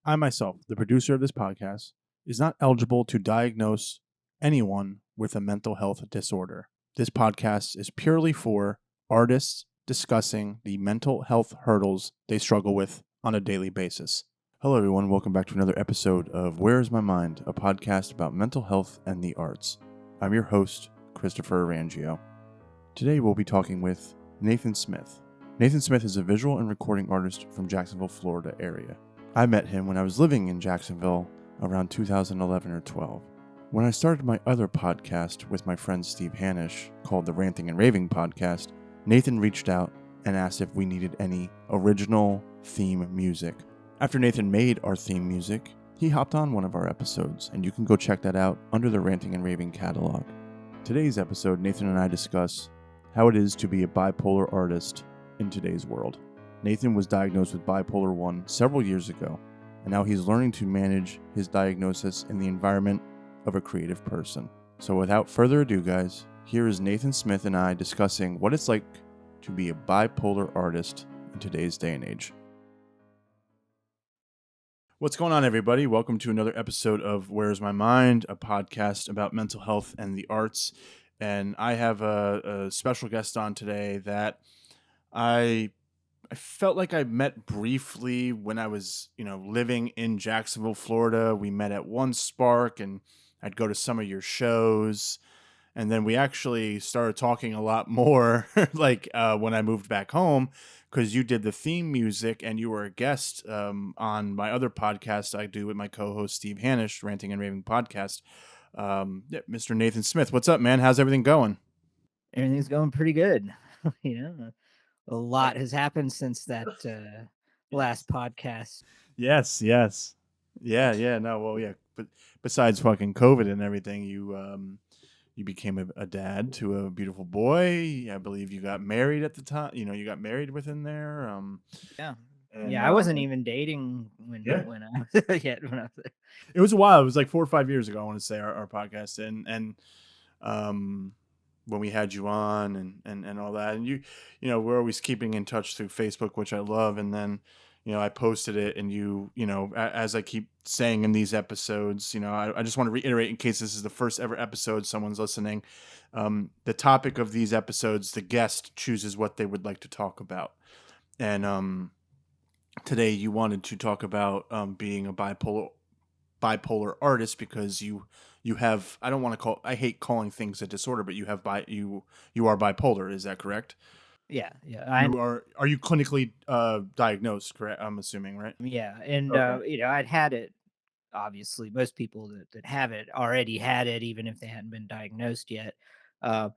I myself, the producer of this podcast, is not eligible to diagnose anyone with a mental health disorder. This podcast is purely for artists discussing the mental health hurdles they struggle with on a daily basis. Hello, everyone. Welcome back to another episode of Where is My Mind, a podcast about mental health and the arts. I'm your host, Christopher Orangeo. Today, we'll be talking with Nathan Smith. Nathan Smith is a visual and recording artist from Jacksonville, Florida area. I met him when I was living in Jacksonville around 2011 or 12. When I started my other podcast with my friend Steve Hanisch, called the Ranting and Raving Podcast, Nathan reached out and asked if we needed any original theme music. After Nathan made our theme music, he hopped on one of our episodes, and you can go check that out under the Ranting and Raving catalog. Today's episode, Nathan and I discuss how it is to be a bipolar artist in today's world. Nathan was diagnosed with Bipolar One several years ago, and now he's learning to manage his diagnosis in the environment of a creative person. So without further ado, guys, here is Nathan Smith and I discussing what it's like to be a bipolar artist in today's day and age. What's going on, everybody? Welcome to another episode of Where's My Mind, a podcast about mental health and the arts. And I have a special guest on today that I felt like I met briefly when I was, living in Jacksonville, Florida. We met at One Spark, and I'd go to some of your shows. And then we actually started talking a lot more, when I moved back home, because you did the theme music and you were a guest on my other podcast I do with my co-host Steve Hanisch, Ranting and Raving Podcast. Mr. Nathan Smith, what's up, man? How's everything going? Everything's going pretty good. A lot has happened since that last podcast. Yes. Yeah. No, well, yeah. But besides fucking COVID and everything, you became a dad to a beautiful boy. I believe you got married at the time. You got married within there. Yeah, And yeah. I wasn't even dating yeah, when I was yet when I was there. it was a while. It was like 4 or 5 years ago. I want to say our podcast and um when we had you on and all that, and we're always keeping in touch through Facebook, which I love. And then I posted it, and as I keep saying in these episodes, I just want to reiterate, in case this is the first ever episode someone's listening, the topic of these episodes, the guest chooses what they would like to talk about. And today you wanted to talk about being a bipolar artist, because you have, I don't want to call, I hate calling things a disorder, but you have you are bipolar. Is that correct? Yeah. Are you clinically diagnosed, correct? I'm assuming, right? Yeah, and Okay. I'd had it. Obviously, most people that have it already had it, even if they hadn't been diagnosed yet. Uh,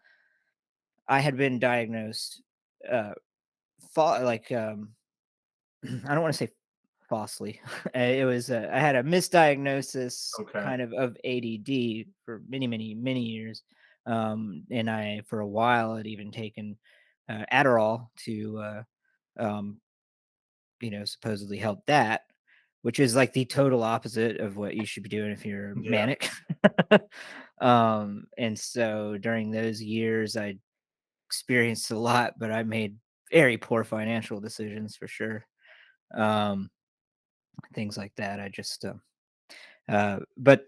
I had been diagnosed. Uh, like I don't want to say falsely. It was I had a misdiagnosis Okay. kind of ADD for many years, and I for a while had even taken Adderall to um, supposedly help that, which is like the total opposite of what you should be doing if you're Yeah. manic. And so during those years, I experienced a lot, but I made very poor financial decisions for sure. Um, Things like that. I just but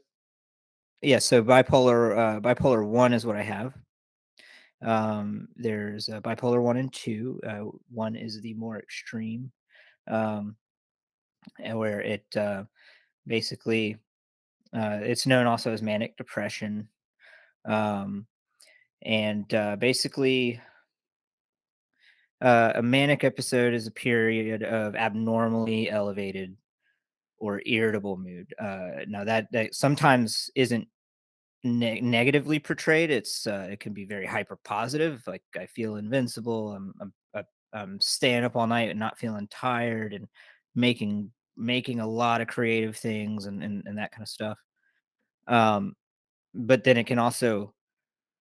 yeah, so bipolar one is what I have. There's bipolar one and two. One is the more extreme, um, and where it basically it's known also as manic depression. Um, and basically, a manic episode is a period of abnormally elevated or irritable mood. Now that sometimes isn't negatively portrayed. It can be very hyper positive. Like I feel invincible. I'm staying up all night and not feeling tired and making a lot of creative things and that kind of stuff. Um, but then it can also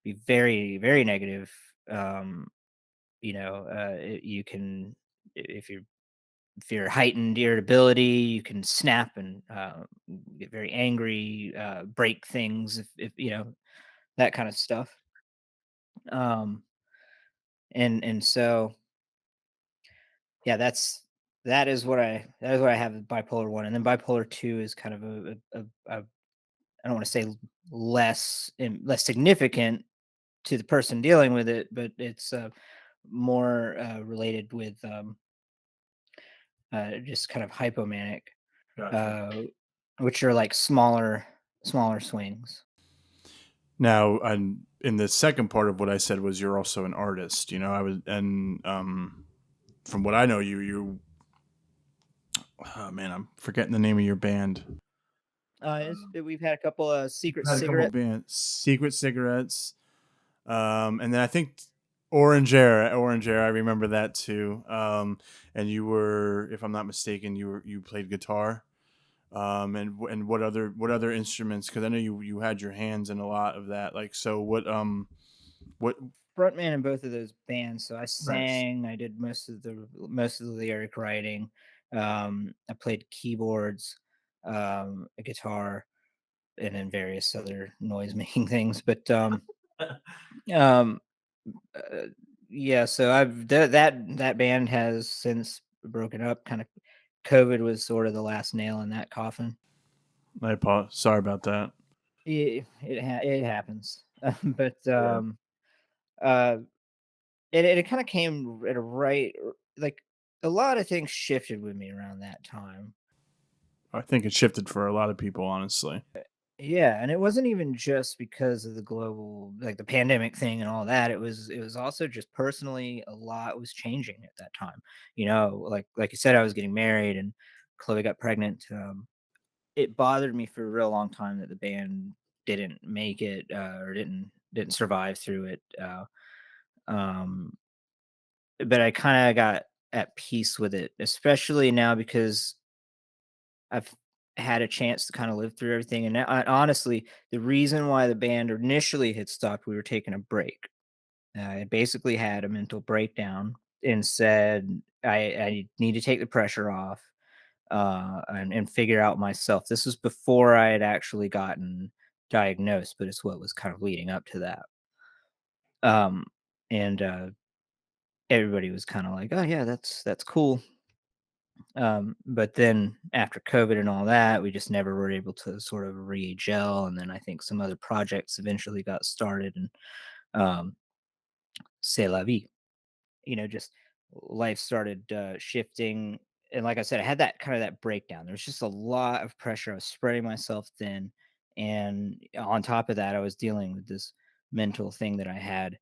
be very negative. Um, you can if you're if you're heightened irritability, you can snap and get very angry, break things if that kind of stuff. Um, and so yeah, that is what I have with bipolar 1, and then bipolar 2 is kind of a I don't wanna say less significant to the person dealing with it, but it's, more, related with, just kind of hypomanic, Gotcha. uh, which are like smaller swings. Now, and in the second part of what I said was you're also an artist. You know, I was, and from what I know, oh man, I'm forgetting the name of your band. We've had a couple of You've secret had a couple cigarette. bands, Secret Cigarettes, and then I think Orangeo. I remember that too. And you were, if I'm not mistaken, you played guitar. And what other instruments? Because I know you had your hands in a lot of that. Like, so what? Frontman in both of those bands, so I Nice. sang, I did most of the lyric writing, I played keyboards, a guitar, and then various other noise-making things, but, um, uh, yeah, so I've that band has since broken up, kinda COVID was sort of the last nail in that coffin. Sorry about that. It happens, but, Yeah. uh it kinda came at a like, a lot of things shifted with me around that time. I think it shifted for a lot of people, honestly. Yeah, and it wasn't even just because of the global like, the pandemic thing and all that, it was also just personally a lot was changing at that time, like you said, I was getting married and Chloe got pregnant, it bothered me for a real long time that the band didn't make it, or didn't survive through it, um but I kinda got at peace with it, especially now because I've had a chance to kinda live through everything, and now honestly, the reason why the band initially had stopped, we were taking a break. I basically had a mental breakdown and said, I need to take the pressure off, and figure out myself." This was before I had actually gotten diagnosed, but it's what was kind of leading up to that. Um, and, everybody was kinda like, "Oh, yeah, that's cool." But then after COVID and all that, we just never were able to sort of re-gel. And then I think some other projects eventually got started and um, c'est la vie, just life started shifting. And like I said, I had that kind of that breakdown. There was just a lot of pressure. I was spreading myself thin. And on top of that, I was dealing with this mental thing that I had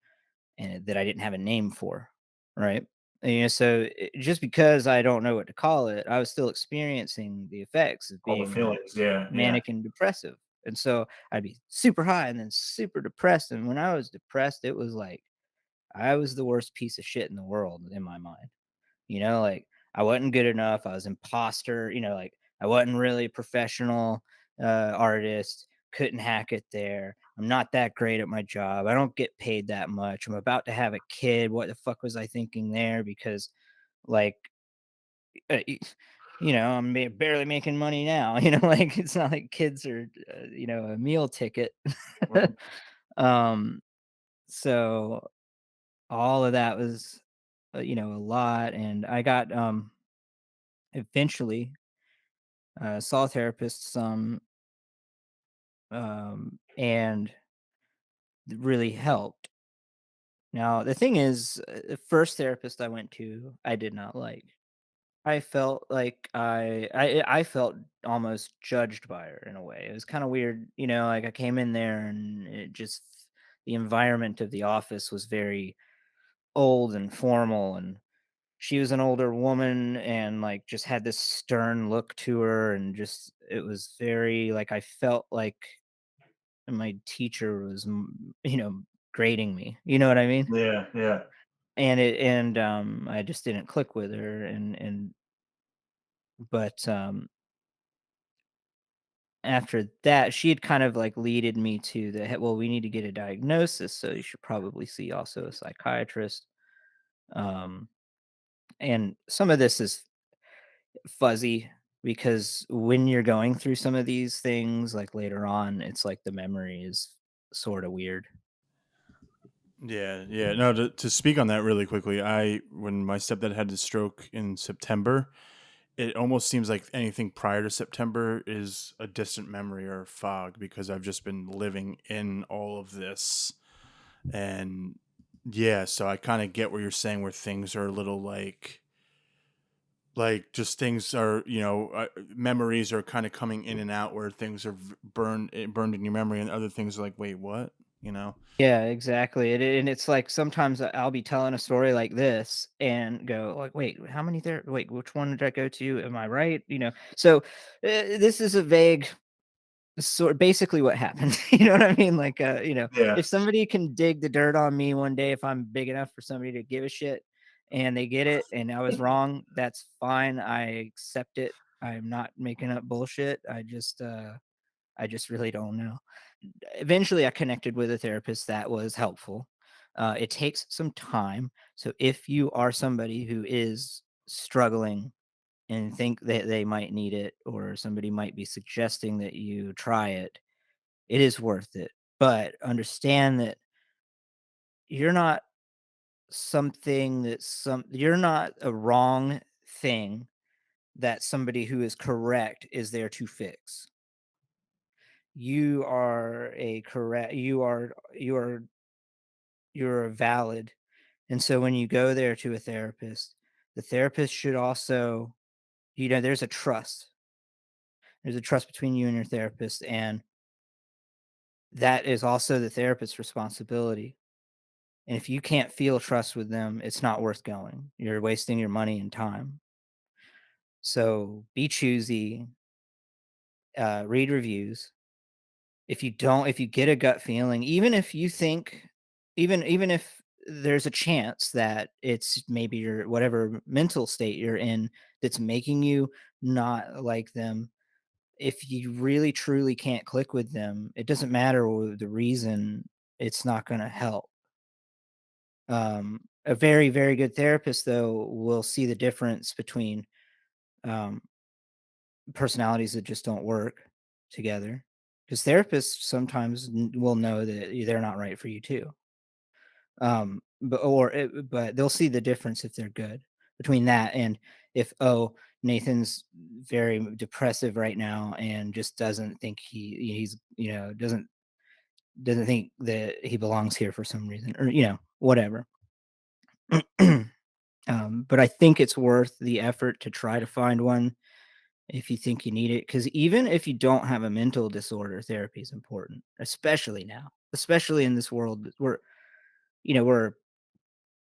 and that I didn't have a name for, right? So just because I don't know what to call it, I was still experiencing the effects of All the being feelings. Yeah, yeah. manic and depressive. And so I'd be super high and then super depressed. And when I was depressed, it was like I was the worst piece of shit in the world in my mind. Like I wasn't good enough. I was imposter, like I wasn't really a professional artist, couldn't hack it there. I'm not that great at my job. I don't get paid that much. I'm about to have a kid. What the fuck was I thinking there? Because like, uh, y- I'm barely making money now. Like it's not like kids are, a meal ticket. Right. um, so all of that was, a lot. And I got, eventually, saw a therapist some, and it really helped. Now, the thing is, the first therapist I went to, I did not like. I felt like I felt almost judged by her in a way. It was kind of weird, like I came in there and the environment of the office was very old and formal, and she was an older woman and like just had this stern look to her, and just it was very like I felt like my teacher was grading me, you know what I mean? Yeah, yeah. I just didn't click with her, but after that she had kind of like leaded me to well, we need to get a diagnosis, so you should probably see also a psychiatrist. um and some of this is fuzzy because when you're going through some of these things, like later on, it's like the memory is sort of weird. Yeah, yeah. No, to speak on that really quickly, when my stepdad had his stroke in September, it almost seems like anything prior to September is a distant memory or fog because I've just been living in all of this. And yeah, so I kind of get what you're saying where things are a little like just things are, memories are kind of coming in and out where things are burned in your memory and other things are like, wait, what? You know? Yeah, exactly. And it's like sometimes I'll be telling a story like this and go like, "Wait, how many there? Wait, which one did I go to? Am I right?" So this is a vague sort basically what happened. You know what I mean? Like, Yeah. if somebody can dig the dirt on me one day, if I'm big enough for somebody to give a shit and they get it and I was wrong, that's fine. I accept it. I'm not making up bullshit. I just really don't know. Eventually, I connected with a therapist that was helpful. It takes some time. So if you are somebody who is struggling and think that they might need it, or somebody might be suggesting that you try it, it is worth it. But understand that you're not you're not a wrong thing that somebody who is correct is there to fix. You are a correct you're valid. And so when you go there to a therapist, the therapist should also, there's a trust. There's a trust between you and your therapist, and that is also the therapist's responsibility. And if you can't feel trust with them, it's not worth going. You're wasting your money and time. So be choosy, read reviews. If you get a gut feeling, even if you think, even if there's a chance that it's maybe your whatever mental state you're in that's making you not like them, if you really truly can't click with them, it doesn't matter the reason, it's not going to help. A very, very good therapist, though, will see the difference between um, personalities that just don't work together. Because therapists sometimes will know that they're not right for you too. But they'll see the difference if they're good between that and if, oh, Nathan's very depressive right now and just doesn't think he's doesn't think that he belongs here for some reason, or whatever. But I think it's worth the effort to try to find one if you think you need it. Because even if you don't have a mental disorder, therapy is important, especially now, especially in this world that we're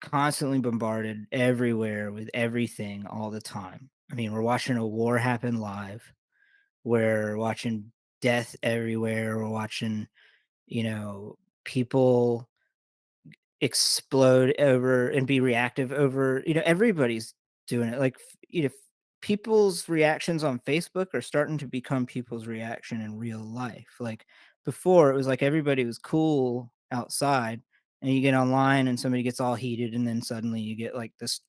constantly bombarded everywhere with everything all the time. I mean, we're watching a war happen live. We're watching death everywhere. We're watching, you know, people explode over and be reactive over, everybody's doing it. Like, people's reactions on Facebook are starting to become people's reaction in real life. Like before, it was like everybody was cool outside, and you get online and somebody gets all heated, and then suddenly you get like this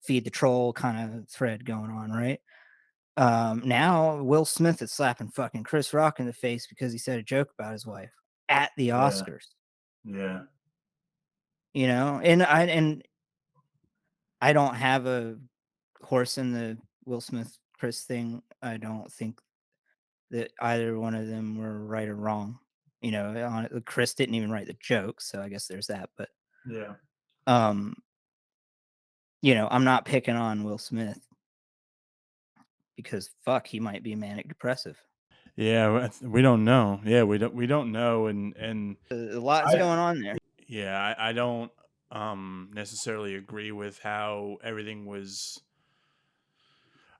feed the troll kind of thread going on, right? Now Will Smith is slapping fucking Chris Rock in the face because he said a joke about his wife at the Yeah. Oscars. Yeah. And I don't have a horse in the Will Smith Chris thing. I don't think that either one of them were right or wrong. Chris didn't even write the joke, so I guess there's that. But Yeah. um, I'm not picking on Will Smith because fuck, he might be manic depressive. Yeah, we don't know. Yeah, we don't know, and A lot's I going on there. yeah, I don't necessarily agree with how everything was.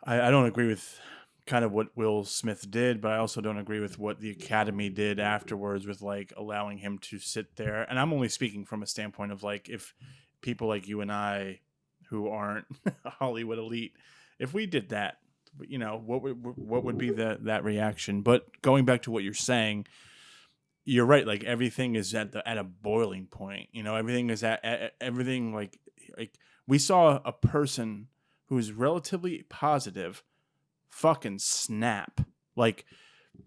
I don't agree with kind of what Will Smith did, but I also don't agree with what the Academy did afterwards with like allowing him to sit there. And I'm only speaking from a standpoint of like if people like you and I who aren't Hollywood elite, if we did that, what would be that reaction? But going back to what you're saying, you're right. Like everything is at a boiling point. Everything is at everything like we saw a person who's relatively positive fucking snap. Like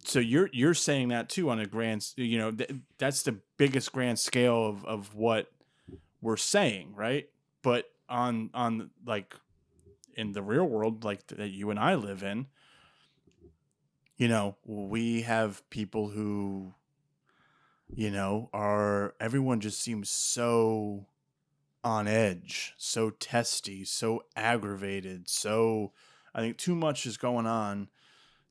so you're saying that too on a that's the biggest grand scale of what we're saying, right? But on like in the real world, like that you and I live in, you know, we have people who, you know, are everyone just seems so on edge, so testy, so aggravated, so I think too much is going on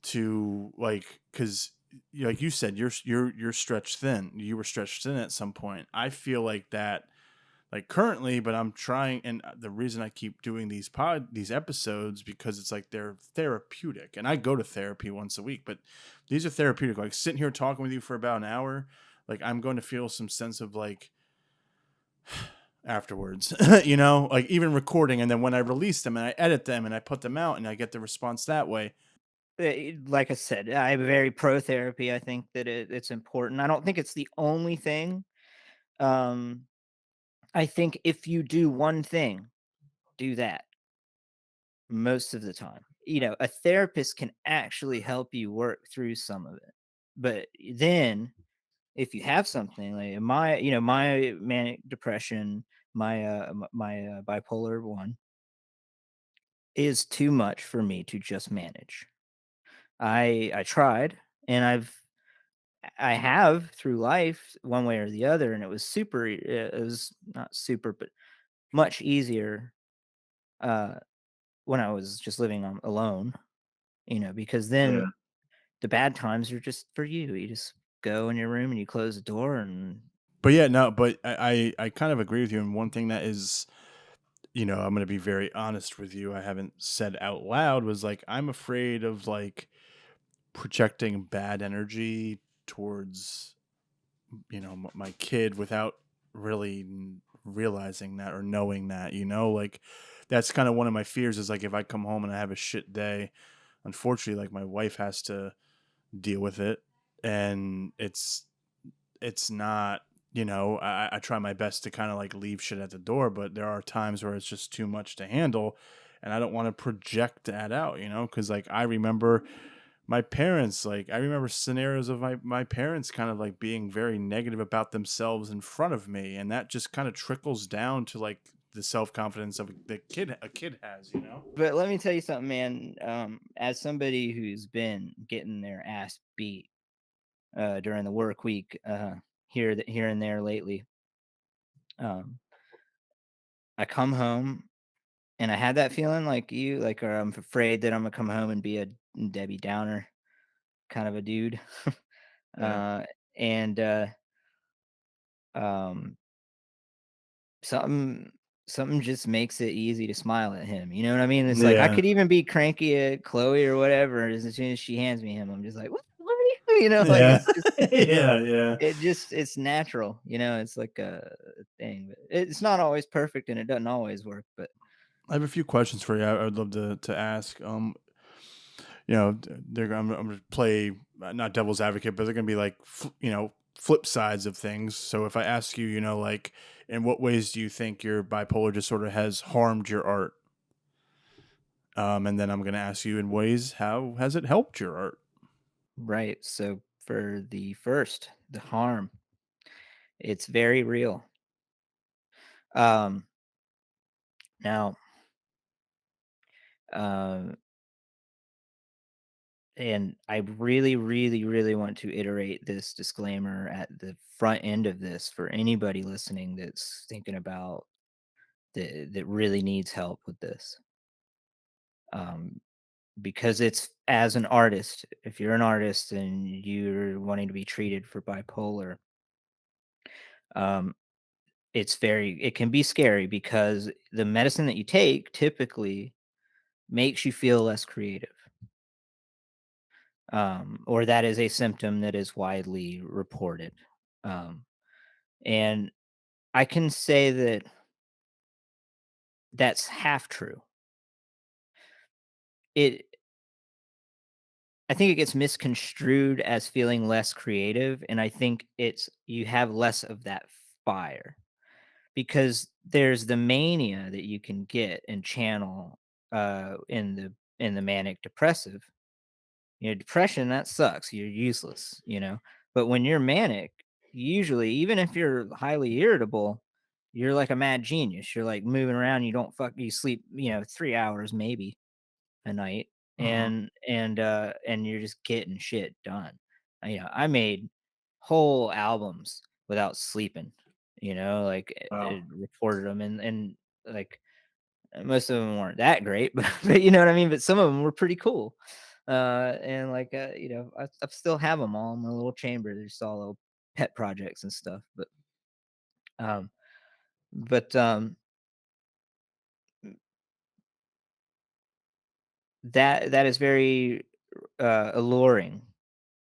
to like cuz like you said you're stretched thin. You were stretched thin at some point. I feel like that like currently, but I'm trying, and the reason I keep doing these episodes because it's like they're therapeutic, and I go to therapy once a week, but these are therapeutic. Like sitting here talking with you for about an hour, like I'm going to feel some sense of like afterwards, you know, like even recording, and then when I release them and I edit them and I put them out and I get the response that way. Like I said, I'm very pro therapy. I think that it's important. I don't think it's the only thing. Um, I think if you do one thing, do that most of the time. A therapist can actually help you work through some of it. But then if you have something like my manic depression, my bipolar one is too much for me to just manage. I tried and I have through life one way or the other, and it was it was not super, but much easier uh when I was just living on alone, because Yeah. then the bad times are just for you. You just go in your room and you close the door and But yeah, no, but I kind of agree with you. And one thing that is, you know, I'm going to be very honest with you. I haven't said out loud was like, I'm afraid of like projecting bad energy towards, you know, my kid without really realizing that or knowing that, you know, like that's kind of one of my fears is like if I come home and I have a shit day, unfortunately, like my wife has to deal with it. And it's not, you know, I try my best to kind of like leave shit at the door, but there are times where it's just too much to handle, and I don't want to project that out, you know, because like I remember my parents, like I remember scenarios of my parents kind of like being very negative about themselves in front of me, and that just kind of trickles down to like the self-confidence of the kid a kid has, you know. but let me tell you something, man. As somebody who's been getting their ass beat during the work week here and there lately, um, I come home and I had that feeling like you, like, or I'm afraid that I'm gonna come home and be a Debbie Downer kind of a dude. Yeah. uh, and um, something something just makes it easy to smile at him. You know what I mean? It's like I Yeah. could even be cranky at Chloe or whatever. As soon as she hands me him, I'm just like, what are you? Like Yeah. Yeah. Yeah. it's natural. It's like a thing. But it's not always perfect and it doesn't always work. But I have a few questions for you. I'd love to ask. You know, I'm going to play not devil's advocate, but they're going to be like, you know, flip sides of things. So if I ask you, you know, like, in what ways do you think your bipolar disorder has harmed your art? And then I'm going to ask you in ways, how has it helped your art? right. So for the harm, it's very real. Um, now, um, and I really, really, really want to iterate this disclaimer at the front end of this for anybody listening that's thinking about that really needs help with this. Um, because it's as an artist, if you're an artist and you're wanting to be treated for bipolar, um, it can be scary because the medicine that you take typically makes you feel less creative. Or that is a symptom that is widely reported. Um, and I can say that that's half true. It I think it gets misconstrued as feeling less creative, and I think it's you have less of that fire because there's the mania that you can get and channel in the manic depressive. Depression, that sucks. You're useless. But when you're manic, usually, even if you're highly irritable, you're like a mad genius. You're like moving around. You sleep, 3 hours maybe a night, Mhm. and you're just getting shit done. I made whole albums without sleeping. Like Wow. it recorded them, and like most of them weren't that great, but you know what I mean. But some of them were pretty cool. And like I still have them all in my little chamber. They're just all little pet projects and stuff. Um, but that is very alluring,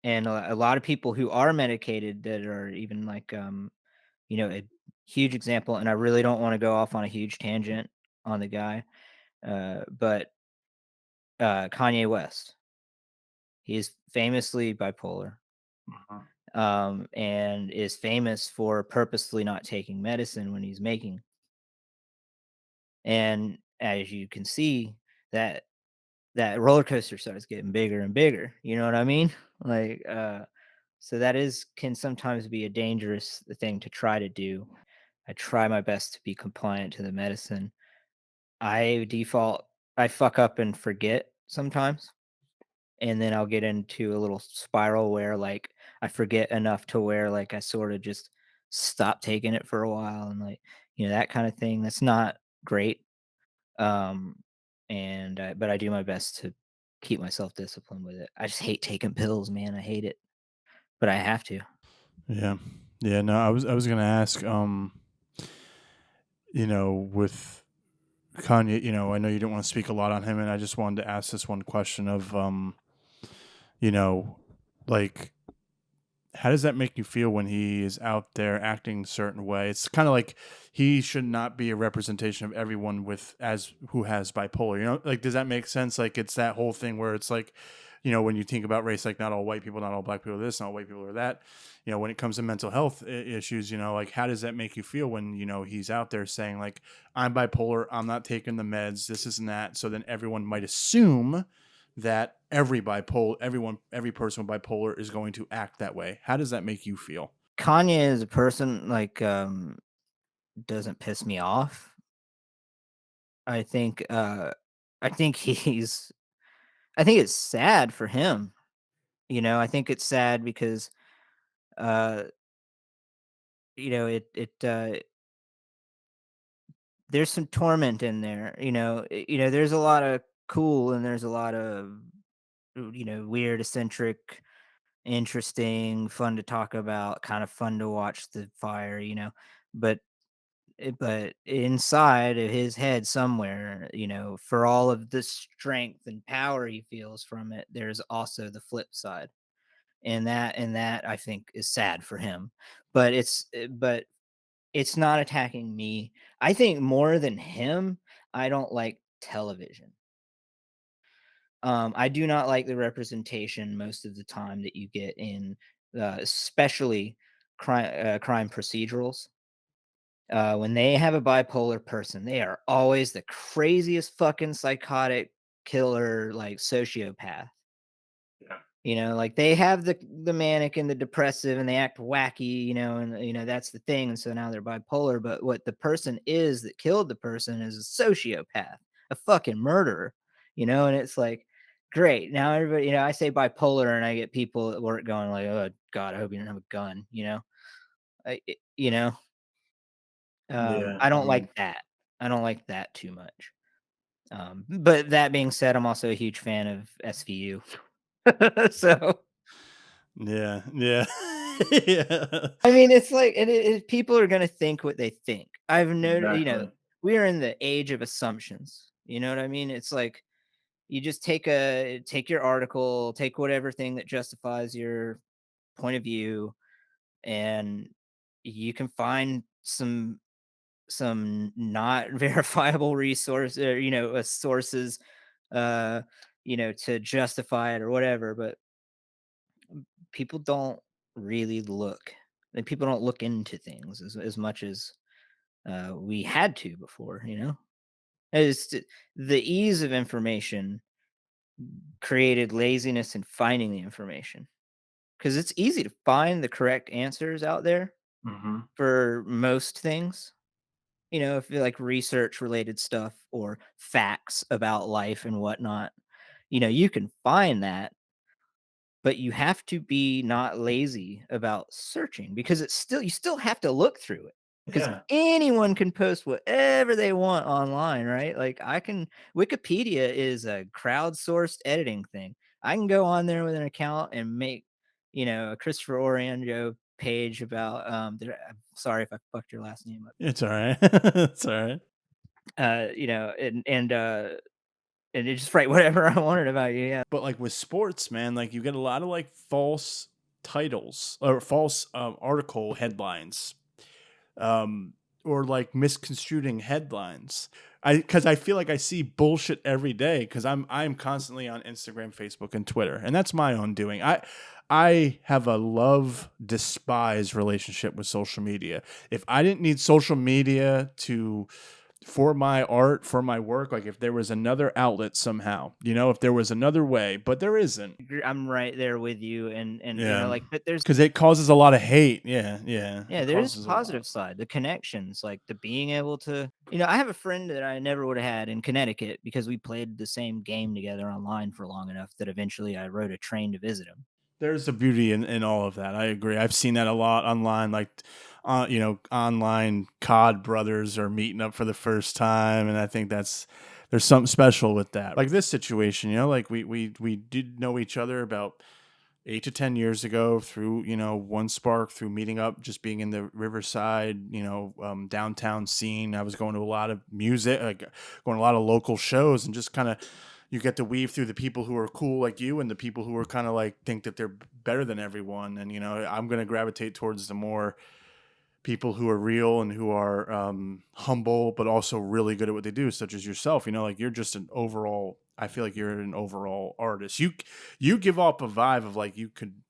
and a lot of people who are medicated that are even like a huge example. And I really don't want to go off on a huge tangent on the guy, but Kanye West, he is famously bipolar, Mhm. and is famous for purposely not taking medicine when he's making. And as you can see, that that roller coaster starts getting bigger and bigger. You know what I mean? Like, so that is can sometimes be a dangerous thing to try to do. I try my best to be compliant to the medicine. I default, I fuck up and forget sometimes, and then I'll get into a little spiral where like I forget enough to where like I sort of just stop taking it for a while, and like that kind of thing. That's not great. Um, but I do my best to keep myself disciplined with it. I just hate taking pills, man. I hate it, but I have to. Yeah. Yeah, no, I was gonna ask, with Kanye, I know you didn't want to speak a lot on him, and I just wanted to ask this one question of, you know, like, how does that make you feel when he is out there acting a certain way? It's kind of like he should not be a representation of everyone with as who has bipolar. Like, does that make sense? Like, it's that whole thing where it's like, when you think about race, like not all white people, not all black people are this, not all white people are that. When it comes to mental health issues, like how does that make you feel when he's out there saying like, I'm bipolar, I'm not taking the meds, this isn't that. So then everyone might assume that every person with bipolar is going to act that way. How does that make you feel? Kanye as a person, like, doesn't piss me off. I think, I think he's, I think it's sad for him. I think it's sad because, uh, there's some torment in there. There's a lot of cool, and there's a lot of weird, eccentric, interesting, fun to talk about, kind of fun to watch the fire. But but inside of his head somewhere, for all of the strength and power he feels from it, there's also the flip side. And that I think is sad for him. But it's not attacking me. I think more than him, I don't like television. I do not like the representation most of the time that you get in, especially crime procedurals. When they have a bipolar person, they are always the craziest fucking psychotic killer, like sociopath. Yeah. Like they have the manic and the depressive, and they act wacky, and that's the thing. And so now they're bipolar. But what the person is that killed the person is a sociopath, a fucking murderer. And it's like, great. Now everybody, I say bipolar, and I get people at work going like, "Oh God, I hope you don't have a gun." I, it- you know. Yeah. I don't like that. I don't like that too much. But that being said, I'm also a huge fan of SVU. So, Yeah. Yeah. Yeah. I mean, it's like people are gonna think what they think. I've noted, Exactly. we are in the age of assumptions. You know what I mean? It's like you just take your article, take whatever thing that justifies your point of view, and you can find some not verifiable resource, or sources, uh to justify it or whatever. But people don't really look, and people don't look into things as much as we had to before. The ease of information created laziness in finding the information, because it's easy to find the correct answers out there Hmm. for most things. if you like research related stuff or facts about life and whatnot, you can find that, but you have to be not lazy about searching because you still have to look through it because Yeah. anyone can post whatever they want online, right? Like Wikipedia is a crowdsourced editing thing. I can go on there with an account and make, a Christopher Orangeo page about I'm sorry if I fucked your last name up. It's all right. It's all right. And it just write whatever I wanted about you. Yeah. But like with sports, man, like you get a lot of like false titles or false article headlines, um, or like misconstruing headlines. Because I feel like I see bullshit every day because I'm constantly on Instagram, Facebook, and Twitter, and that's my own doing. I have a love despise relationship with social media. If I didn't need social media to for my art, for my work, like if there was another outlet somehow, if there was another way, but there isn't. I'm right there with you, and Yeah. like, but there's Because it causes a lot of hate. Yeah, yeah. yeah, It there is causes a lot. positive side, the connections, like the being able to, I have a friend that I never would have had in Connecticut because we played the same game together online for long enough that eventually I rode a train to visit him. There's a beauty in all of that. I agree. I've seen that a lot online, like, online COD brothers are meeting up for the first time, and I think there's something special with that. Like this situation, like we did know each other about 8 to 10 years ago through one spark through meeting up, just being in the Riverside, downtown scene. I was going to a lot of music, like going to a lot of local shows, and just kind of you get to weave through the people who are cool like you and the people who are kind of like think that they're better than everyone. And I'm going to gravitate towards the more people who are real and who are humble, but also really good at what they do, such as yourself. Like you're just an overall. I feel like you're an overall artist. You give off a vibe of like you could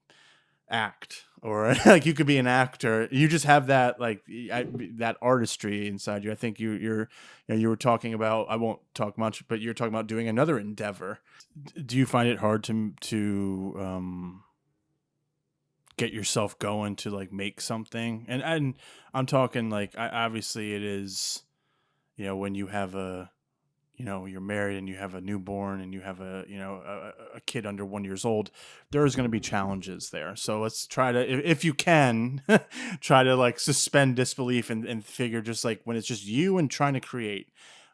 act or like you could be an actor. You just have that like that artistry inside you. I think you were talking about. I won't talk much, but you're talking about doing another endeavor. Do you find it hard to get yourself going to like make something? And I'm talking like obviously it is, when you have you're married and you have a newborn and you have a kid under 1 years old, there's going to be challenges there. So let's try to, if you can, try to like suspend disbelief and figure just like when it's just you and trying to create.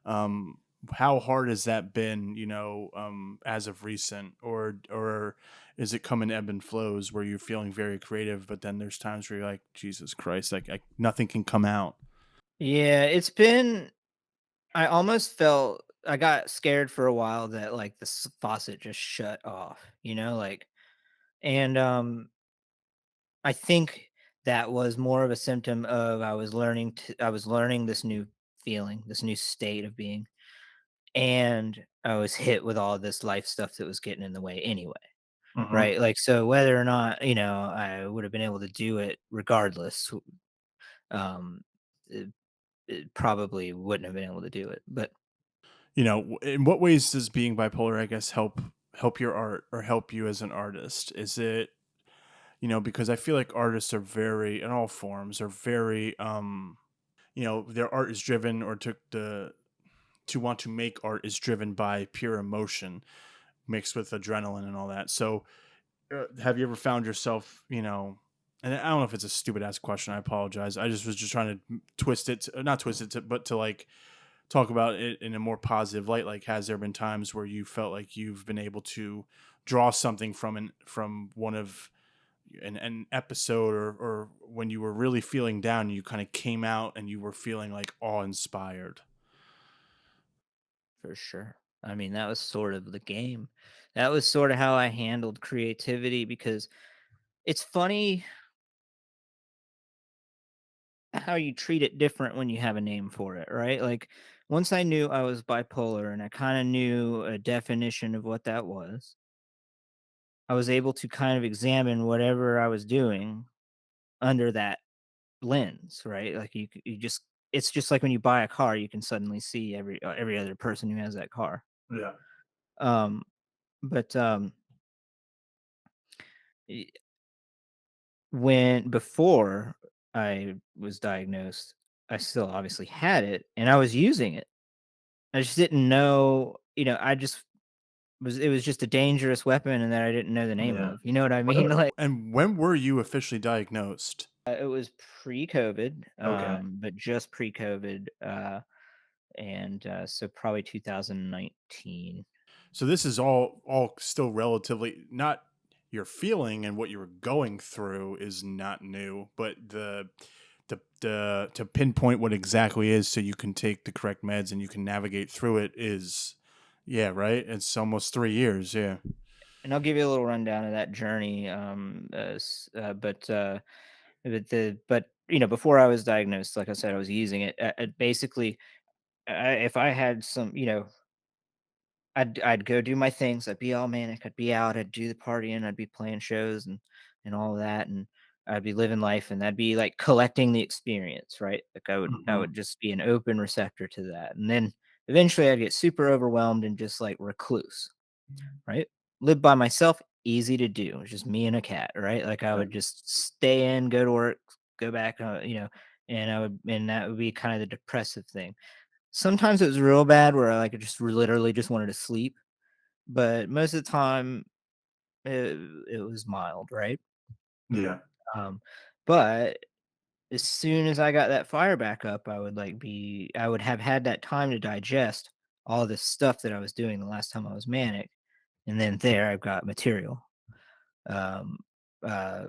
Um, how hard has that been, as of recent, or is it come in ebb and flows where you're feeling very creative, but then there's times where you're like, Jesus Christ, like nothing can come out. Yeah, it's been I almost felt I got scared for a while that like the faucet just shut off, like, and I think that was more of a symptom of I was learning this new feeling, this new state of being, and I was hit with all this life stuff that was getting in the way anyway, Hmm. right? Like, so whether or not, I would have been able to do it regardless, um, it, it probably wouldn't have been able to do it. But In what ways does being bipolar, I guess, help your art or help you as an artist? Is it, because I feel like artists are very, in all forms, are very, their art is driven, or to want to make art is driven by pure emotion mixed with adrenaline and all that. So, have you ever found yourself, and I don't know if it's a stupid ass question. I apologize. I just was just trying to twist it, not twist it, but to like talk about it in a more positive light. Like, has there been times where you felt like you've been able to draw something from one of an episode, or when you were really feeling down, you kind of came out and you were feeling like awe inspired? for sure. I mean, that was sort of the game. That was sort of how I handled creativity because it's funny how you treat it different when you have a name for it, right? Like, once I knew I was bipolar and I kind of knew a definition of what that was, I was able to kind of examine whatever I was doing under that lens, right? Like you just it's just like when you buy a car, you can suddenly see every other person who has that car. Yeah. Um, but y- when before I was diagnosed, I still obviously had it, and I was using it. I just didn't know, I just it was just a dangerous weapon and that I didn't know the name Yeah. of, you know what I mean? Like, And when were you officially diagnosed? it was pre-COVID, Okay. but just pre-COVID, so probably 2019. So this is all still relatively not your feeling and what you were going through is not new, but the to pinpoint what exactly is so you can take the correct meds and you can navigate through it is yeah, right? It's almost 3 years, yeah. And I'll give you a little rundown of that journey, but before I was diagnosed, like I said, I was using it. Basically, if I had some, I'd go do my things. I'd be all manic. I'd be out. I'd do the partying. I'd be playing shows and all of that, and I'd be living life, and that'd be like collecting the experience, right? Like I Mhm. would just be an open receptor to that, and then eventually I'd get super overwhelmed and just like recluse, right? Live by myself, easy to do. It's just me and a cat, right? Like I Yeah. would just stay in, go to work, go back, and that would be kind of the depressive thing. Sometimes it was real bad where I like just literally just wanted to sleep, but most of the time it was mild, right? Yeah. Um, but as soon as I got that fire back up, I would have had that time to digest all this stuff that I was doing the last time I was manic, and then there I've got material. Um, uh,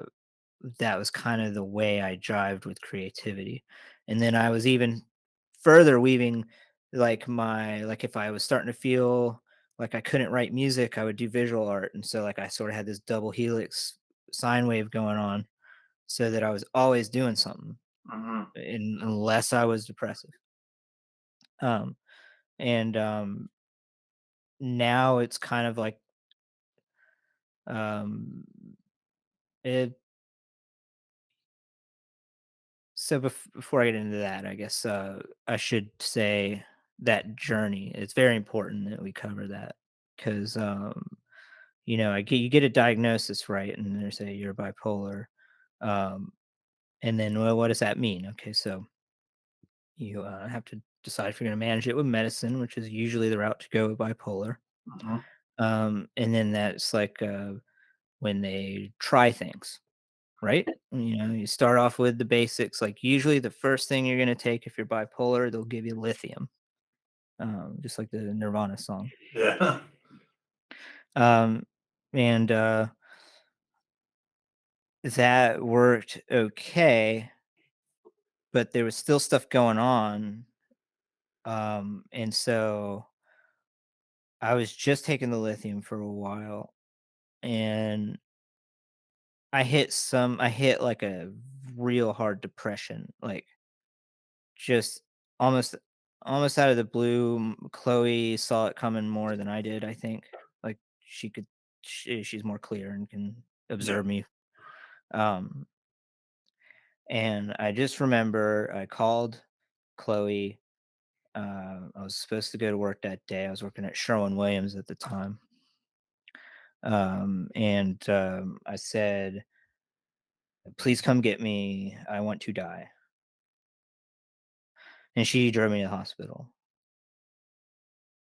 that was kind of the way I jived with creativity. And then I was even further weaving like if I was starting to feel like I couldn't write music, I would do visual art. And so like I sort of had this double helix sine wave going on so that I was always doing something Mhm. unless I was depressive. Um and Now it's kind of like um it So before I get into that, I guess I should say that journey. It's very important that we cover that because you get a diagnosis, right, and they say you're bipolar, um, and then well, what does that mean? Okay, so you have to decide if you're going to manage it with medicine, which is usually the route to go with bipolar, Mhm. and then that's like when they try things. Right? You start off with the basics. Like usually the first thing you're gonna take if you're bipolar, they'll give you lithium, just like the Nirvana song. Yeah. Um, and That worked okay, but there was still stuff going on. And so I was just taking the lithium for a while, and I hit like a real hard depression, like just almost almost out of the blue. Chloe saw it coming more than I did, I think. Like, she's more clear and can Yeah. observe me. Um, and I just remember I called Chloe. I was supposed to go to work that day. I was working at Sherwin-Williams at the time. I said, "Please come get me. I want to die." And she drove me to the hospital,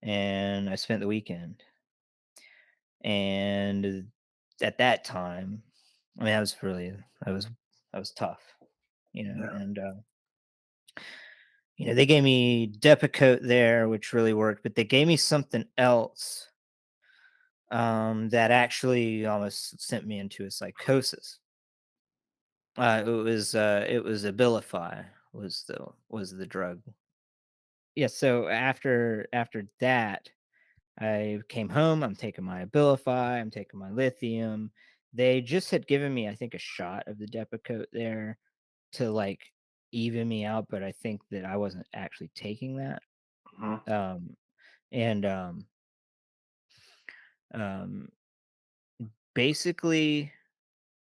and I spent the weekend. And at that time, I mean, that was tough, Yeah. they gave me Depakote there, which really worked, but they gave me something else, that actually almost sent me into a psychosis. It was Abilify was the drug. Yeah, so after that, I came home, I'm taking my Abilify, I'm taking my lithium. They just had given me, I think, a shot of the Depakote there to like even me out, but I think that I wasn't actually taking that. Mhm. Um, and um, Basically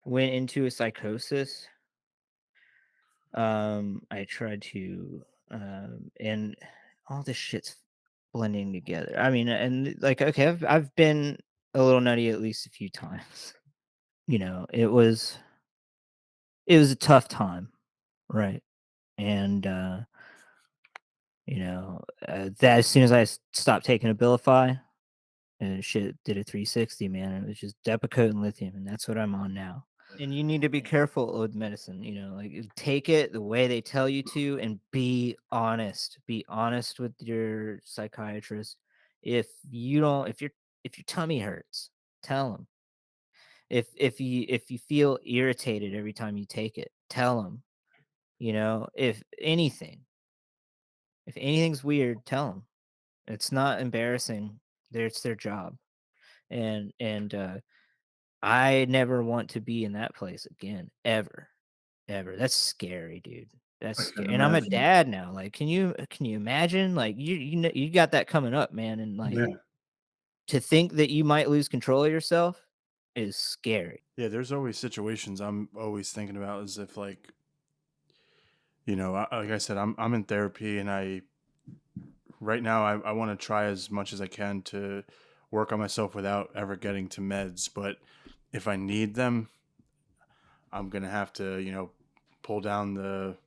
went into a psychosis. I tried to, and all this shit's blending together. I mean, and like, okay, I've been a little nutty at least a few times. It was a tough time, right? And That as soon as I stopped taking Abilify, shit did a 360, man. It was just Depakote and lithium, and that's what I'm on now. And you need to be careful with medicine, like take it the way they tell you to and be honest. Be honest with your psychiatrist. If you don't, if your tummy hurts, tell them. If you feel irritated every time you take it, tell them. If anything's weird, tell them. It's not embarrassing. It's their job. And I never want to be in that place again, ever, ever. That's scary, dude. That's I can scary. And I'm a imagine. dad now. Like, can you imagine? Like, you got that coming up, man. And like, Yeah. to think that you might lose control of yourself is scary. Yeah, there's always situations I'm always thinking about as if like, like I said, I'm in therapy and right now I want to try as much as I can to work on myself without ever getting to meds, but if I need them, I'm going to have to, pull down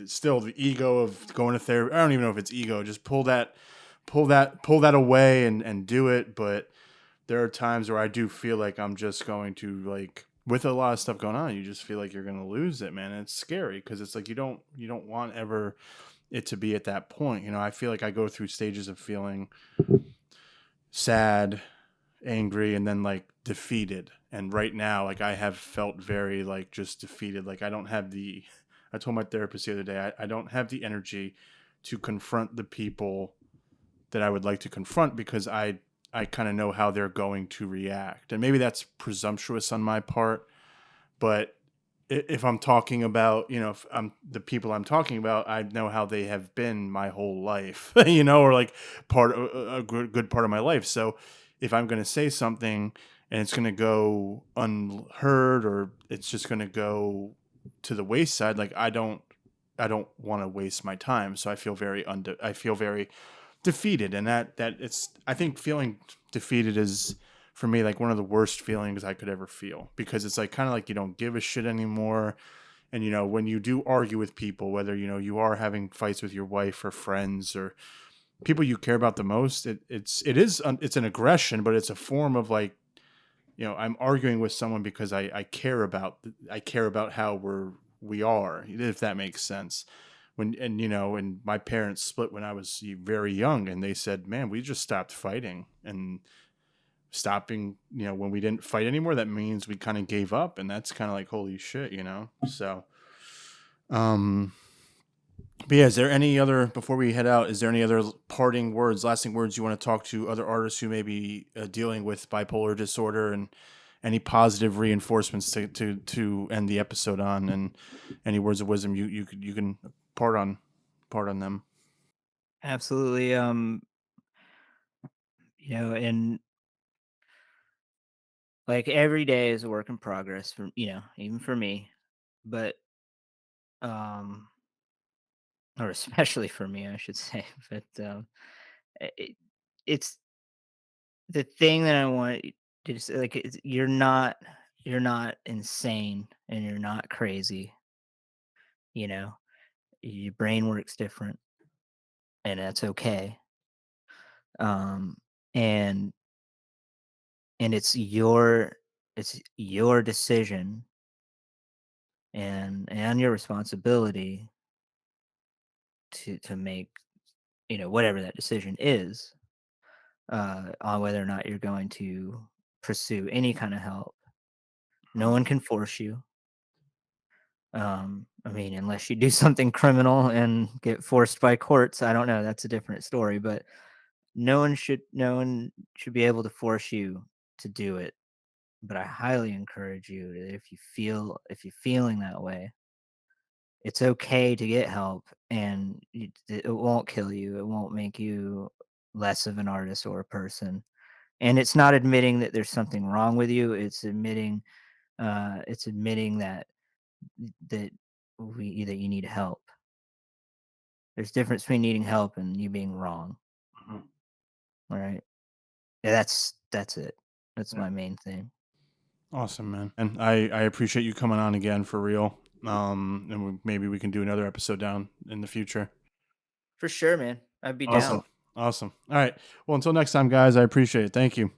still the ego of going to therapy. I don't even know if it's ego, just pull that away and do it, but there are times where I do feel like I'm just going to like with a lot of stuff going on, you just feel like you're going to lose it, man. And it's scary because it's like you don't want ever it to be at that point. I feel like I go through stages of feeling sad, angry, and then like defeated. And right now, like I have felt very like just defeated. Like I told my therapist the other day, I don't have the energy to confront the people that I would like to confront because I kind of know how they're going to react. And maybe that's presumptuous on my part, but if I'm talking about, if I'm the people I'm talking about, I know how they have been my whole life, or like part a good part of my life. So if I'm going to say something and it's going to go unheard or it's just going to go to the wayside, like I don't want to waste my time. So I feel very defeated, and that it's I think feeling defeated is for me like one of the worst feelings I could ever feel because it's like kind of like you don't give a shit anymore. And when you do argue with people, whether you are having fights with your wife or friends or people you care about the most, it's an aggression, but it's a form of like I'm arguing with someone because I care about how we are, if that makes sense. And my parents split when I was very young, and they said, "Man, we just stopped fighting." And stopping, when we didn't fight anymore, that means we kind of gave up, and that's kind of like holy shit. So, um, but yeah, is there any other before we head out? Is there any other parting words, lasting words you want to talk to other artists who may be dealing with bipolar disorder, and any positive reinforcements to end the episode on, and any words of wisdom you can part on them? Absolutely. And like every day is a work in progress for even for me, but um, or especially for me, I should say. But it, it's the thing that I want to say, like, you're not insane and you're not crazy. You know, your brain works different, and that's okay. Um, and it's your decision and your responsibility to make whatever that decision is, on whether or not you're going to pursue any kind of help. No one can force you. I mean, unless you do something criminal and get forced by courts, I don't know. That's a different story. But no one should be able to force you to do it. But I highly encourage you that if you're feeling that way, it's okay to get help, and it won't kill you. It won't make you less of an artist or a person. And it's not admitting that there's something wrong with you. It's admitting that that you need help. There's difference between needing help and you being wrong. Mhm. All right. Yeah, that's it. That's Yeah. my main thing. Awesome, man. And I appreciate you coming on again for real. And maybe we can do another episode down in the future. For sure, man. I'd be Awesome. down. Awesome. All right. Well, until next time, guys, I appreciate it. Thank you.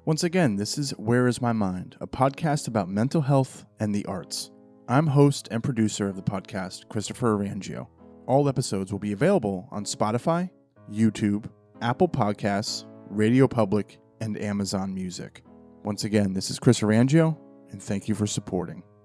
Once again, this is Where Is My Mind, a podcast about mental health and the arts. I'm host and producer of the podcast, Christopher Orangeo. All episodes will be available on Spotify, YouTube, Apple Podcasts, Radio Public, and Amazon Music. Once again, this is Chris Orangeo, and thank you for supporting.